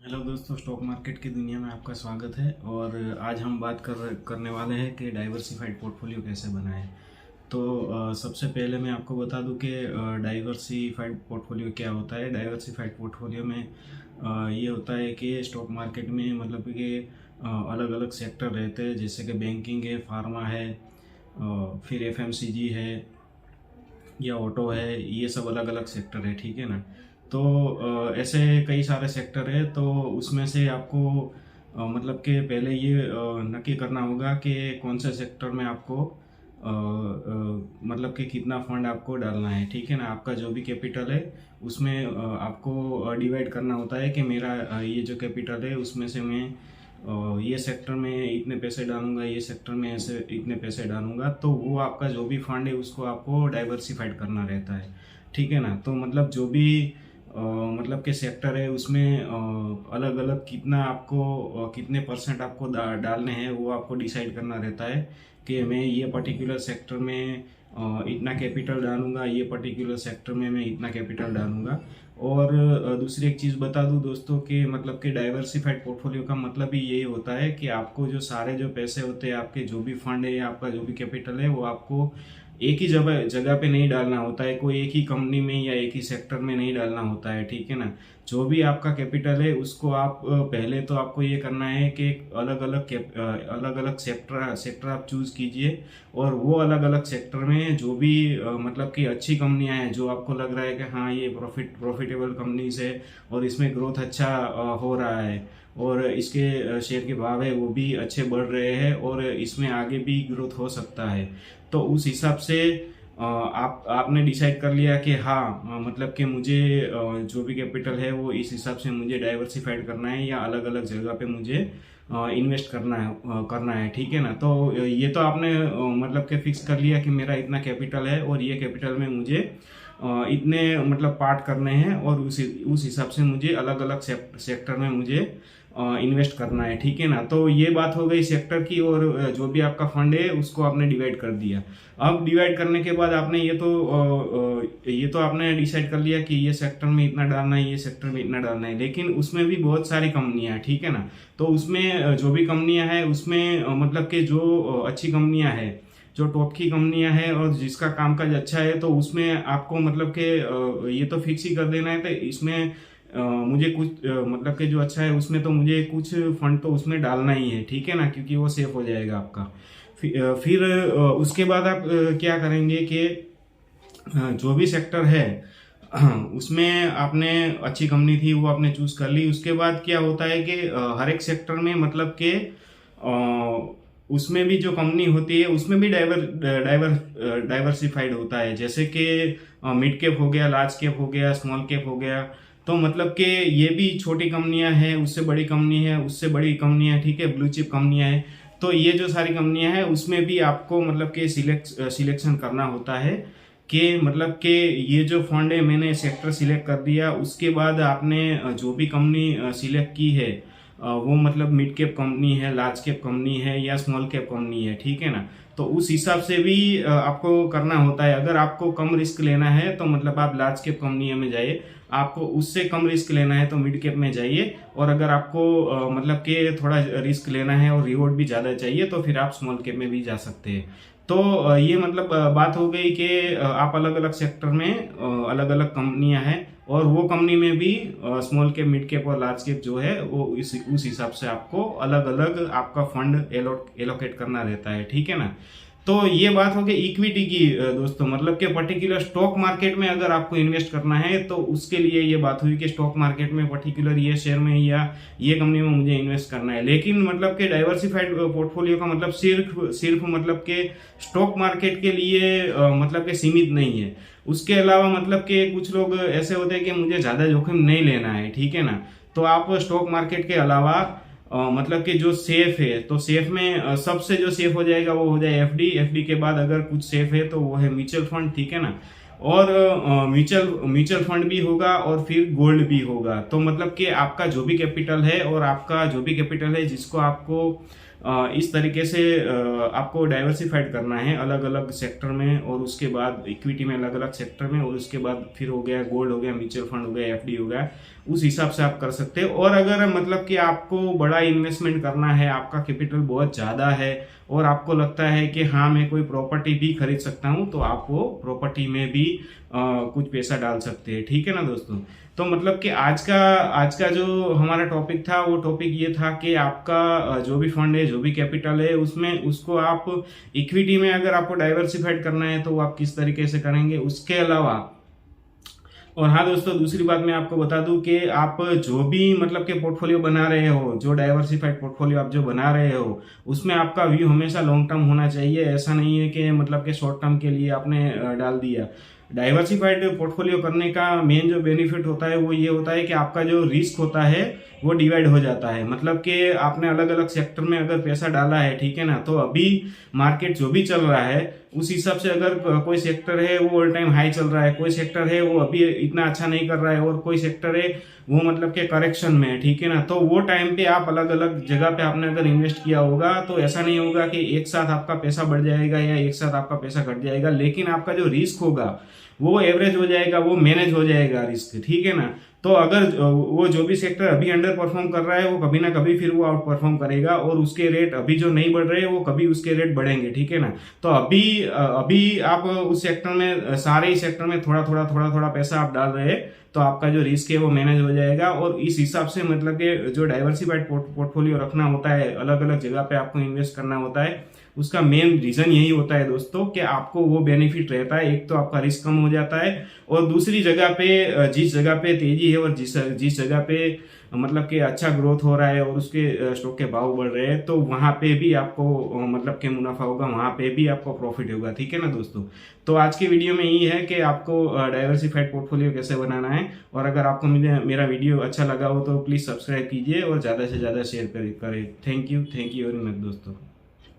Hello दोस्तों, stock market की दुनिया में आपका स्वागत है। और आज हम बात करने वाले हैं कि डाइवर्सिफाइड पोर्टफोलियो कैसे बनाएं। तो सबसे पहले मैं आपको बता दूं कि डाइवर्सिफाइड पोर्टफोलियो क्या होता है। डाइवर्सिफाइड पोर्टफोलियो में ये होता है कि स्टॉक मार्केट में मतलब कि अलग अलग सेक्टर रहते हैं, जैसे कि बैंकिंग है, फार्मा है, फिर एफएमसीजी है या ऑटो है। ये सब अलग अलग सेक्टर है, ठीक है ना। तो ऐसे कई सारे सेक्टर है, तो उसमें से आपको मतलब कि पहले ये नक्की करना होगा कि कौन से सेक्टर में आपको मतलब कि कितना फंड आपको डालना है, ठीक है ना। आपका जो भी कैपिटल है उसमें आपको डिवाइड करना होता है कि मेरा ये जो कैपिटल है उसमें से मैं ये सेक्टर में इतने पैसे डालूंगा, ये सेक्टर में ऐसे इतने पैसे डालूंगा। तो वो आपका जो भी फंड है उसको आपको डाइवर्सिफाइड करना रहता है, ठीक है ना। तो मतलब जो भी मतलब के सेक्टर है उसमें अलग अलग कितना आपको कितने परसेंट आपको डालने हैं वो आपको डिसाइड करना रहता है कि मैं ये पर्टिकुलर सेक्टर में इतना कैपिटल डालूंगा, ये पर्टिकुलर सेक्टर में मैं इतना कैपिटल डालूंगा। और दूसरी एक चीज़ बता दूं दोस्तों कि मतलब कि डाइवर्सिफाइड पोर्टफोलियो का मतलब ही यही होता है कि आपको जो सारे जो पैसे होते हैं, आपके जो भी फंड है या आपका जो भी कैपिटल है, वो आपको एक ही जगह जगह पे नहीं डालना होता है, कोई एक ही कंपनी में या एक ही सेक्टर में नहीं डालना होता है, ठीक है ना। जो भी आपका कैपिटल है उसको आप पहले तो आपको ये करना है कि अलग अलग सेक्टर सेक्टर आप चूज कीजिए। और वो अलग अलग सेक्टर में जो भी मतलब कि अच्छी कंपनियां हैं, जो आपको लग रहा है कि हाँ ये प्रॉफिटेबल कंपनीज है और इसमें ग्रोथ अच्छा हो रहा है और इसके शेयर के भाव है वो भी अच्छे बढ़ रहे हैं और इसमें आगे भी ग्रोथ हो सकता है। तो उस हिसाब से आपने डिसाइड कर लिया कि हाँ मतलब कि मुझे जो भी कैपिटल है वो इस हिसाब से मुझे डाइवर्सिफाइड करना है या अलग अलग जगह पे मुझे इन्वेस्ट करना है, ठीक है ना। तो ये तो आपने मतलब कि फिक्स कर लिया कि मेरा इतना कैपिटल है और ये कैपिटल में मुझे इतने मतलब पार्ट करने हैं और उस हिसाब से मुझे अलग अलग सेक्टर में मुझे इन्वेस्ट करना है, ठीक है ना। तो ये बात हो गई सेक्टर की। और जो भी आपका फंड है उसको आपने डिवाइड कर दिया। अब डिवाइड करने के बाद आपने ये तो आपने डिसाइड कर लिया कि ये सेक्टर में इतना डालना है, ये सेक्टर में इतना डालना है। लेकिन उसमें भी बहुत सारी कंपनियां हैं, ठीक है ना। तो उसमें जो भी कंपनियां हैं उसमें मतलब कि जो अच्छी कंपनियां हैं, जो टॉप की कंपनियां हैं और जिसका कामकाज अच्छा है, तो उसमें आपको मतलब कि ये तो फिक्स ही कर देना है। तो इसमें मुझे कुछ मतलब कि जो अच्छा है उसमें तो मुझे कुछ फंड तो उसमें डालना ही है, ठीक है ना, क्योंकि वो सेफ हो जाएगा आपका। फिर उसके बाद आप क्या करेंगे कि जो भी सेक्टर है उसमें आपने अच्छी कंपनी थी वो आपने चूज कर ली। उसके बाद क्या होता है कि हर एक सेक्टर में मतलब कि उसमें भी जो कंपनी होती है उसमें भी डाइवर्सिफाइड होता है। जैसे कि मिड कैप हो गया, लार्ज कैप हो गया, स्मॉल कैप हो गया। तो मतलब कि ये भी छोटी कंपनियां हैं, उससे बड़ी कंपनी है, उससे बड़ी कंपनियां, ठीक है, ब्लू चिप कंपनियां हैं। तो ये जो सारी कंपनियां हैं उसमें भी आपको मतलब कि सिलेक्शन करना होता है कि मतलब कि ये जो फंड है मैंने सेक्टर सिलेक्ट कर दिया, उसके बाद आपने जो भी कंपनी सिलेक्ट की है वो मतलब मिड कैप कंपनी है, लार्ज कैप कंपनी है या स्मॉल कैप कंपनी है, ठीक है ना। तो उस हिसाब से भी आपको करना होता है। अगर आपको कम रिस्क लेना है तो मतलब आप लार्ज कैप कंपनी में जाइए, आपको उससे कम रिस्क लेना है तो मिड कैप में जाइए। और अगर आपको मतलब कि थोड़ा रिस्क लेना है और रिवॉर्ड भी ज्यादा चाहिए तो फिर आप स्मॉल कैप में भी जा सकते हैं। तो ये मतलब बात हो गई कि आप अलग अलग सेक्टर में अलग अलग कंपनियां हैं और वो कंपनी में भी स्मॉल कैप, मिड कैप और लार्ज कैप जो है वो उस हिसाब से आपको अलग अलग आपका फंड एलोकेट करना रहता है, ठीक है ना। तो ये बात हो गई इक्विटी की दोस्तों, मतलब कि पर्टिकुलर स्टॉक मार्केट में अगर आपको इन्वेस्ट करना है तो उसके लिए ये बात हुई कि स्टॉक मार्केट में पर्टिकुलर ये शेयर में या ये कंपनी में मुझे इन्वेस्ट करना है। लेकिन मतलब कि डाइवर्सिफाइड पोर्टफोलियो का मतलब सिर्फ सिर्फ मतलब कि स्टॉक मार्केट के लिए मतलब कि सीमित नहीं है। उसके अलावा मतलब कि कुछ लोग ऐसे होते हैं कि मुझे ज्यादा जोखिम नहीं लेना है, ठीक है ना। तो आप स्टॉक मार्केट के अलावा मतलब कि जो सेफ है, तो सेफ में सबसे जो सेफ हो जाएगा वो हो जाए एफडी। एफडी के बाद अगर कुछ सेफ है तो वो है म्यूचुअल फंड, ठीक है ना। और म्यूचुअल फंड भी होगा और फिर गोल्ड भी होगा। तो मतलब कि आपका जो भी कैपिटल है और आपका जो भी कैपिटल है जिसको आपको इस तरीके से आपको डाइवर्सिफाइड करना है अलग अलग सेक्टर में, और उसके बाद इक्विटी में अलग अलग सेक्टर में, और उसके बाद फिर हो गया गोल्ड हो गया, म्यूचुअल फंड हो गया, एफडी हो गया, उस हिसाब से आप कर सकते हो। और अगर मतलब कि आपको बड़ा इन्वेस्टमेंट करना है, आपका कैपिटल बहुत ज़्यादा है और आपको लगता है कि हाँ मैं कोई प्रॉपर्टी भी खरीद सकता हूँ, तो आप वो प्रॉपर्टी में भी कुछ पैसा डाल सकते हैं, ठीक है ना दोस्तों। तो मतलब कि आज का जो हमारा टॉपिक था वो टॉपिक ये था कि आपका जो भी फंड है, जो भी कैपिटल है, उसमें उसको आप इक्विटी में अगर आपको डाइवर्सिफाइड करना है तो आप किस तरीके से करेंगे, उसके अलावा। और हाँ दोस्तों, दूसरी बात मैं आपको बता दूं कि आप जो भी मतलब कि पोर्टफोलियो बना रहे हो, जो डाइवर्सिफाइड पोर्टफोलियो आप जो बना रहे हो, उसमें आपका व्यू हमेशा लॉन्ग टर्म होना चाहिए। ऐसा नहीं है कि मतलब कि शॉर्ट टर्म के लिए आपने डाल दिया। डाइवर्सिफाइड पोर्टफोलियो करने का मेन जो बेनिफिट होता है वो ये होता है कि आपका जो रिस्क होता है वो डिवाइड हो जाता है। मतलब कि आपने अलग अलग सेक्टर में अगर पैसा डाला है, ठीक है ना, तो अभी मार्केट जो भी चल रहा है उस हिसाब से अगर कोई सेक्टर है वो ऑल टाइम हाई चल रहा है, कोई सेक्टर है वो अभी इतना अच्छा नहीं कर रहा है, और कोई सेक्टर है वो मतलब के करेक्शन में है, ठीक है ना, तो वो टाइम पे आप अलग अलग जगह पे आपने अगर इन्वेस्ट किया होगा तो ऐसा नहीं होगा कि एक साथ आपका पैसा बढ़ जाएगा या एक साथ आपका पैसा घट जाएगा, लेकिन आपका जो रिस्क होगा वो एवरेज हो जाएगा, वो मैनेज हो जाएगा रिस्क, ठीक है ना। तो अगर वो जो भी सेक्टर अभी अंडर परफॉर्म कर रहा है वो कभी ना कभी फिर वो आउट परफॉर्म करेगा, और उसके रेट अभी जो नहीं बढ़ रहे हैं वो कभी उसके रेट बढ़ेंगे, ठीक है ना। तो अभी आप उस सेक्टर में, सारे ही सेक्टर में थोड़ा थोड़ा पैसा आप डाल रहे हैं, तो आपका जो रिस्क है वो मैनेज हो जाएगा। और इस हिसाब से मतलब कि जो डाइवर्सिफाइड पोर्टफोलियो रखना होता है, अलग अलग जगह पे आपको इन्वेस्ट करना होता है, उसका मेन रीजन यही होता है दोस्तों कि आपको वो बेनिफिट रहता है। एक तो आपका रिस्क कम हो जाता है, और दूसरी जगह पे जिस जगह पे तेजी है और जिस जगह पे मतलब कि अच्छा ग्रोथ हो रहा है और उसके स्टॉक के भाव बढ़ रहे हैं, तो वहां पे भी आपको मतलब कि मुनाफा होगा, वहां पे भी आपको प्रॉफिट होगा, ठीक है ना दोस्तों। तो आज की वीडियो में यही है कि आपको डाइवर्सिफाइड पोर्टफोलियो कैसे बनाना है। और अगर आपको मेरा वीडियो अच्छा लगा हो तो प्लीज सब्सक्राइब कीजिए और ज्यादा से ज्यादा शेयर करें। थैंक यू वेरी मच दोस्तों।